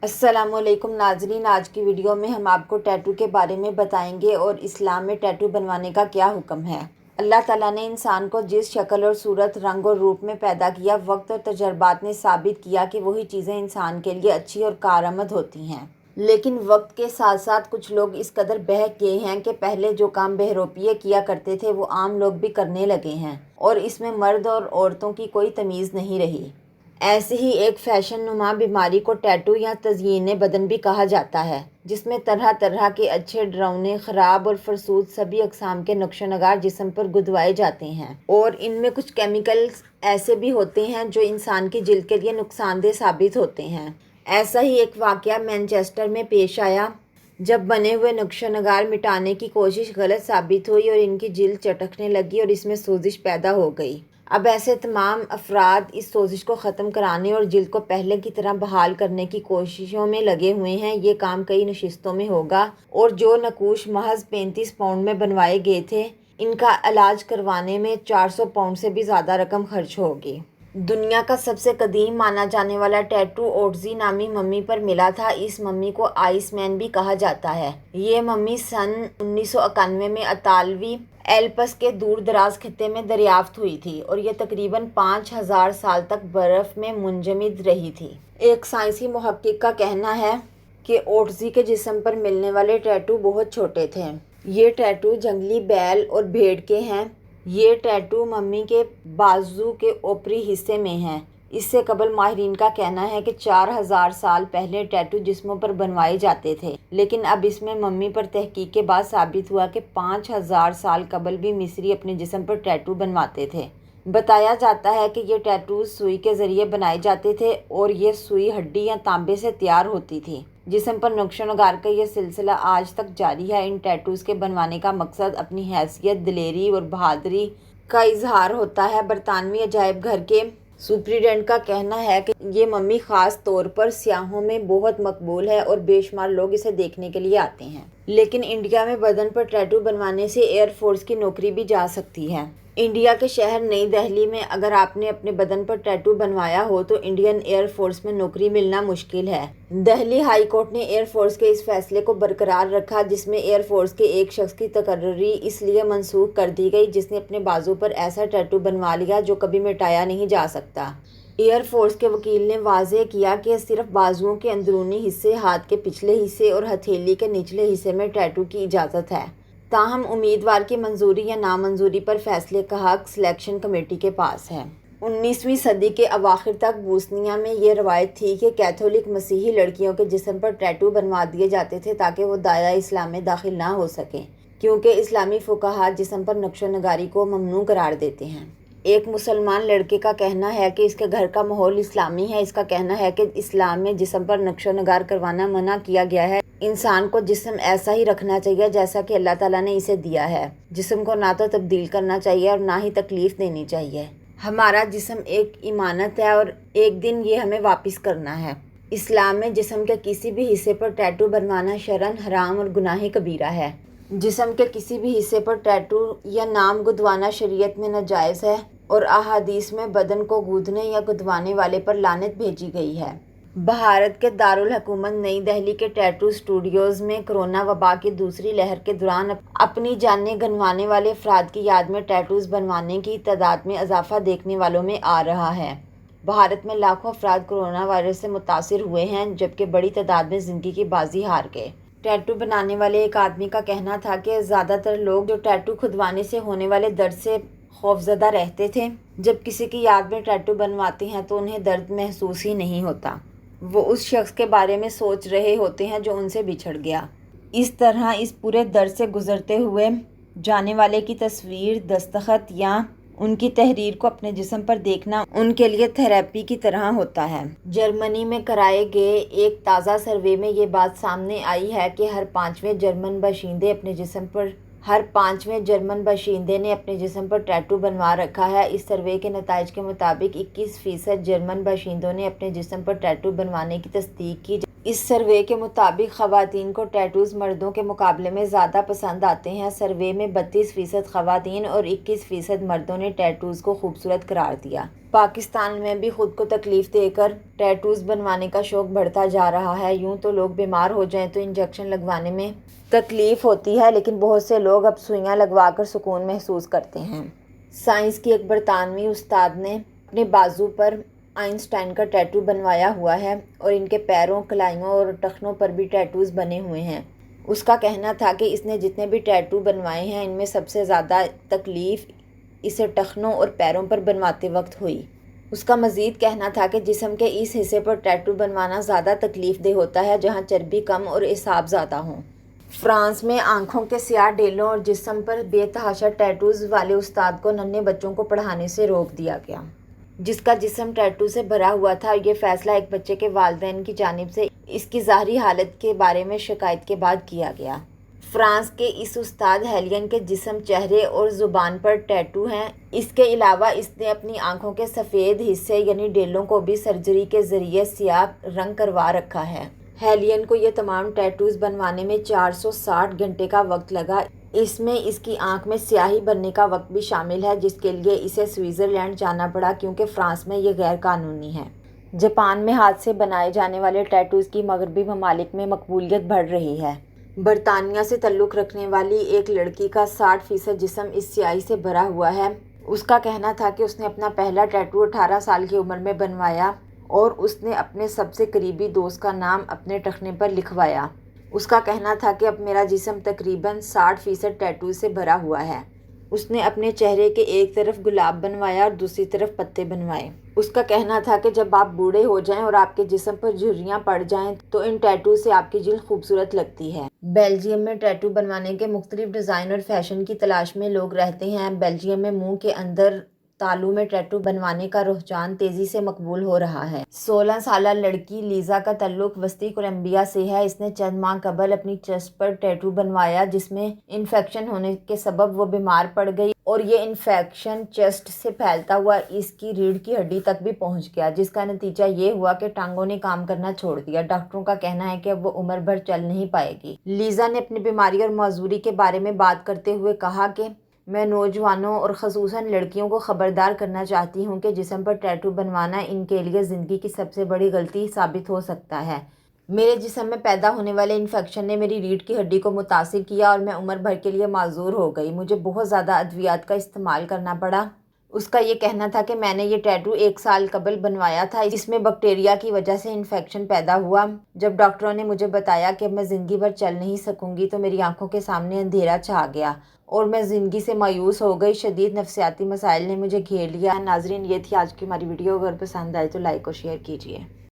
السلام علیکم ناظرین، آج کی ویڈیو میں ہم آپ کو ٹیٹو کے بارے میں بتائیں گے اور اسلام میں ٹیٹو بنوانے کا کیا حکم ہے۔ اللہ تعالیٰ نے انسان کو جس شکل اور صورت، رنگ اور روپ میں پیدا کیا، وقت اور تجربات نے ثابت کیا کہ وہی چیزیں انسان کے لیے اچھی اور کارآمد ہوتی ہیں۔ لیکن وقت کے ساتھ ساتھ کچھ لوگ اس قدر بہک گئے ہیں کہ پہلے جو کام بہروپیے کیا کرتے تھے وہ عام لوگ بھی کرنے لگے ہیں، اور اس میں مرد اور عورتوں کی کوئی تمیز نہیں رہی۔ ایسے ہی ایک فیشن نما بیماری کو ٹیٹو یا تزئین بدن بھی کہا جاتا ہے، جس میں طرح طرح کے اچھے، ڈراؤنے، خراب اور فرسود سبھی اقسام کے نقش و نگار جسم پر گدوائے جاتے ہیں، اور ان میں کچھ کیمیکلز ایسے بھی ہوتے ہیں جو انسان کی جلد کے لیے نقصان دہ ثابت ہوتے ہیں۔ ایسا ہی ایک واقعہ مینچسٹر میں پیش آیا، جب بنے ہوئے نقش و نگار مٹانے کی کوشش غلط ثابت ہوئی اور ان کی جلد چٹکنے لگی اور اس میں سوزش پیدا ہو گئی۔ اب ایسے تمام افراد اس سوزش کو ختم کرانے اور جلد کو پہلے کی طرح بحال کرنے کی کوششوں میں لگے ہوئے ہیں۔ یہ کام کئی نشستوں میں ہوگا، اور جو نقوش محض 35 پاؤنڈ میں بنوائے گئے تھے، ان کا علاج کروانے میں 400 پاؤنڈ سے بھی زیادہ رقم خرچ ہوگی۔ دنیا کا سب سے قدیم مانا جانے والا ٹیٹو اوٹزی نامی ممی پر ملا تھا۔ اس ممی کو آئس مین بھی کہا جاتا ہے۔ یہ ممی سن 1991 میں اطالوی ایلپس کے دور دراز خطے میں دریافت ہوئی تھی، اور یہ تقریباً 5000 سال تک برف میں منجمد رہی تھی۔ ایک سائنسی محقق کا کہنا ہے کہ اوٹزی کے جسم پر ملنے والے ٹیٹو بہت چھوٹے تھے۔ یہ ٹیٹو جنگلی بیل اور بھیڑ کے ہیں۔ یہ ٹیٹو ممی کے بازو کے اوپری حصے میں ہیں۔ اس سے قبل ماہرین کا کہنا ہے کہ 4000 سال پہلے ٹیٹو جسموں پر بنوائے جاتے تھے، لیکن اب اس میں ممی پر تحقیق کے بعد ثابت ہوا کہ 5000 سال قبل بھی مصری اپنے جسم پر ٹیٹو بنواتے تھے۔ بتایا جاتا ہے کہ یہ ٹیٹوز سوئی کے ذریعے بنائے جاتے تھے، اور یہ سوئی ہڈی یا تانبے سے تیار ہوتی تھی۔ جسم پر نقش و نگار کا یہ سلسلہ آج تک جاری ہے۔ ان ٹیٹوز کے بنوانے کا مقصد اپنی حیثیت، دلیری اور بہادری کا اظہار ہوتا ہے۔ برطانوی عجائب گھر کے سپرنٹینڈنٹ کا کہنا ہے کہ یہ ممی خاص طور پر سیاحوں میں بہت مقبول ہے، اور بے شمار لوگ اسے دیکھنے کے لیے آتے ہیں۔ لیکن انڈیا میں بدن پر ٹیٹو بنوانے سے ایئر فورس کی نوکری بھی جا سکتی ہے۔ انڈیا کے شہر نئی دہلی میں اگر آپ نے اپنے بدن پر ٹیٹو بنوایا ہو تو انڈین ایئر فورس میں نوکری ملنا مشکل ہے۔ دہلی ہائی کورٹ نے ایئر فورس کے اس فیصلے کو برقرار رکھا، جس میں ایئر فورس کے ایک شخص کی تقرری اس لیے منسوخ کر دی گئی جس نے اپنے بازو پر ایسا ٹیٹو بنوا لیا جو کبھی مٹایا نہیں جا سکتا۔ ایئر فورس کے وکیل نے واضح کیا کہ صرف بازوؤں کے اندرونی حصے، ہاتھ کے پچھلے حصے اور ہتھیلی کے نچلے حصے میں ٹیٹو کی اجازت ہے۔ تاہم امیدوار کی منظوری یا نامنظوری پر فیصلے کا حق سلیکشن کمیٹی کے پاس ہے۔ 19ویں صدی کے اواخر تک بوسنیا میں یہ روایت تھی کہ کیتھولک مسیحی لڑکیوں کے جسم پر ٹیٹو بنوا دیے جاتے تھے تاکہ وہ دائرہ اسلام میں داخل نہ ہو سکیں، کیونکہ اسلامی فقہاء جسم پر نقش و نگاری کو ممنوع قرار دیتے ہیں۔ ایک مسلمان لڑکے کا کہنا ہے کہ اس کے گھر کا ماحول اسلامی ہے۔ اس کا کہنا ہے کہ اسلام میں جسم پر نقش و نگار کروانا منع کیا گیا ہے۔ انسان کو جسم ایسا ہی رکھنا چاہیے جیسا کہ اللہ تعالیٰ نے اسے دیا ہے۔ جسم کو نہ تو تبدیل کرنا چاہیے اور نہ ہی تکلیف دینی چاہیے۔ ہمارا جسم ایک امانت ہے اور ایک دن یہ ہمیں واپس کرنا ہے۔ اسلام میں جسم کے کسی بھی حصے پر ٹیٹو بنوانا شرعاً حرام اور گناہ کبیرہ ہے۔ جسم کے کسی بھی حصے پر ٹیٹو یا نام گدوانا شریعت میں ناجائز ہے، اور احادیث میں بدن کو گودنے یا گدوانے والے پر لعنت بھیجی گئی ہے۔ بھارت کے دارالحکومت نئی دہلی کے ٹیٹو اسٹوڈیوز میں کرونا وبا کی دوسری لہر کے دوران اپنی جانیں گنوانے والے افراد کی یاد میں ٹیٹوز بنوانے کی تعداد میں اضافہ دیکھنے والوں میں آ رہا ہے۔ بھارت میں لاکھوں افراد کورونا وائرس سے متاثر ہوئے ہیں، جبکہ بڑی تعداد میں زندگی کی بازی ہار گئے۔ ٹیٹو بنانے والے ایک آدمی کا کہنا تھا کہ زیادہ تر لوگ جو ٹیٹو کھدوانے سے ہونے والے درد سے خوفزدہ رہتے تھے، جب کسی کی یاد میں ٹیٹو بنواتے ہیں تو انہیں درد محسوس ہی نہیں ہوتا۔ وہ اس شخص کے بارے میں سوچ رہے ہوتے ہیں جو ان سے بچھڑ گیا۔ اس طرح اس پورے درد سے گزرتے ہوئے جانے والے کی تصویر، دستخط یا ان کی تحریر کو اپنے جسم پر دیکھنا ان کے لیے تھراپی کی طرح ہوتا ہے۔ جرمنی میں کرائے گئے ایک تازہ سروے میں یہ بات سامنے آئی ہے کہ ہر پانچویں جرمن باشندے نے اپنے جسم پر ٹیٹو بنوا رکھا ہے۔ اس سروے کے نتائج کے مطابق 21% جرمن باشندوں نے اپنے جسم پر ٹیٹو بنوانے کی تصدیق کی، اس سروے کے مطابق خواتین کو ٹیٹوز مردوں کے مقابلے میں زیادہ پسند آتے ہیں۔ سروے میں 32% خواتین اور 21% مردوں نے ٹیٹوز کو خوبصورت قرار دیا۔ پاکستان میں بھی خود کو تکلیف دے کر ٹیٹوز بنوانے کا شوق بڑھتا جا رہا ہے۔ یوں تو لوگ بیمار ہو جائیں تو انجیکشن لگوانے میں تکلیف ہوتی ہے، لیکن بہت سے لوگ اب سوئیاں لگوا کر سکون محسوس کرتے ہیں۔ سائنس کی ایک برطانوی استاد نے اپنے بازو پر آئنسٹائن کا ٹیٹو بنوایا ہوا ہے اور ان کے پیروں، کلائیوں اور ٹخنوں پر بھی ٹیٹوز بنے ہوئے ہیں۔ اس کا کہنا تھا کہ اس نے جتنے بھی ٹیٹو بنوائے ہیں ان میں سب سے زیادہ تکلیف اسے ٹخنوں اور پیروں پر بنواتے وقت ہوئی۔ اس کا مزید کہنا تھا کہ جسم کے اس حصے پر ٹیٹو بنوانا زیادہ تکلیف دہ ہوتا ہے جہاں چربی کم اور اعصاب زیادہ ہوں۔ فرانس میں آنکھوں کے سیاہ ڈیلوں اور جسم پر بے تحاشا ٹیٹوز والے استاد کو ننھے بچوں کو پڑھانے سے روک دیا گیا، جس کا جسم ٹیٹو سے بھرا ہوا تھا۔ یہ فیصلہ ایک بچے کے والدین کی جانب سے اس کی ظاہری حالت کے بارے میں شکایت کے بعد کیا گیا۔ فرانس کے اس استاد ہیلین کے جسم، چہرے اور زبان پر ٹیٹو ہیں۔ اس کے علاوہ اس نے اپنی آنکھوں کے سفید حصے یعنی ڈیلوں کو بھی سرجری کے ذریعے سیاہ رنگ کروا رکھا ہے۔ ہیلین کو یہ تمام ٹیٹوز بنوانے میں 460 گھنٹے کا وقت لگا۔ اس میں اس کی آنکھ میں سیاہی بننے کا وقت بھی شامل ہے، جس کے لیے اسے سوئٹزرلینڈ جانا پڑا کیونکہ فرانس میں یہ غیر قانونی ہے۔ جاپان میں ہاتھ سے بنائے جانے والے ٹیٹوز کی مغربی ممالک میں مقبولیت بڑھ رہی ہے۔ برطانیہ سے تعلق رکھنے والی ایک لڑکی کا 60% جسم اس سیاہی سے بھرا ہوا ہے۔ اس کا کہنا تھا کہ اس نے اپنا پہلا ٹیٹو 18 سال کی عمر میں بنوایا اور اس نے اپنے سب سے قریبی دوست کا نام اپنے ٹخنے پر لکھوایا۔ اس کا کہنا تھا کہ اب میرا جسم تقریباً 60% ٹیٹو سے بھرا ہوا ہے۔ اس نے اپنے چہرے کے ایک طرف گلاب بنوایا اور دوسری طرف پتے بنوائے۔ اس کا کہنا تھا کہ جب آپ بوڑھے ہو جائیں اور آپ کے جسم پر جھریاں پڑ جائیں تو ان ٹیٹو سے آپ کی جلد خوبصورت لگتی ہے۔ بیلجیم میں ٹیٹو بنوانے کے مختلف ڈیزائن اور فیشن کی تلاش میں لوگ رہتے ہیں۔ بیلجیم میں منہ کے اندر تالو میں ٹیٹو بنوانے کا رجحان تیزی سے مقبول ہو رہا ہے۔ 16 سالہ لڑکی لیزا کا تعلق وسطی کولمبیا سے ہے۔ اس نے چند ماہ قبل اپنی چیسٹ پر ٹیٹو بنوایا جس میں انفیکشن ہونے کے سبب وہ بیمار پڑ گئی اور یہ انفیکشن چیسٹ سے پھیلتا ہوا اس کی ریڑھ کی ہڈی تک بھی پہنچ گیا، جس کا نتیجہ یہ ہوا کہ ٹانگوں نے کام کرنا چھوڑ دیا۔ ڈاکٹروں کا کہنا ہے کہ اب وہ عمر بھر چل نہیں پائے گی۔ لیزا نے اپنی بیماری اور معذوری کے بارے میں بات کرتے ہوئے کہا کہ میں نوجوانوں اور خصوصاً لڑکیوں کو خبردار کرنا چاہتی ہوں کہ جسم پر ٹیٹو بنوانا ان کے لیے زندگی کی سب سے بڑی غلطی ثابت ہو سکتا ہے۔ میرے جسم میں پیدا ہونے والے انفیکشن نے میری ریڑھ کی ہڈی کو متاثر کیا اور میں عمر بھر کے لیے معذور ہو گئی۔ مجھے بہت زیادہ ادویات کا استعمال کرنا پڑا۔ اس کا یہ کہنا تھا کہ میں نے یہ ٹیٹو 1 سال قبل بنوایا تھا۔ اس میں بیکٹیریا کی وجہ سے انفیکشن پیدا ہوا۔ جب ڈاکٹروں نے مجھے بتایا کہ اب میں زندگی بھر چل نہیں سکوں گی تو میری آنکھوں کے سامنے اندھیرا چھا گیا اور میں زندگی سے مایوس ہو گئی۔ شدید نفسیاتی مسائل نے مجھے گھیر لیا۔ ناظرین، یہ تھی آج کی ہماری ویڈیو۔ اگر پسند آئے تو لائک اور شیئر کیجیے۔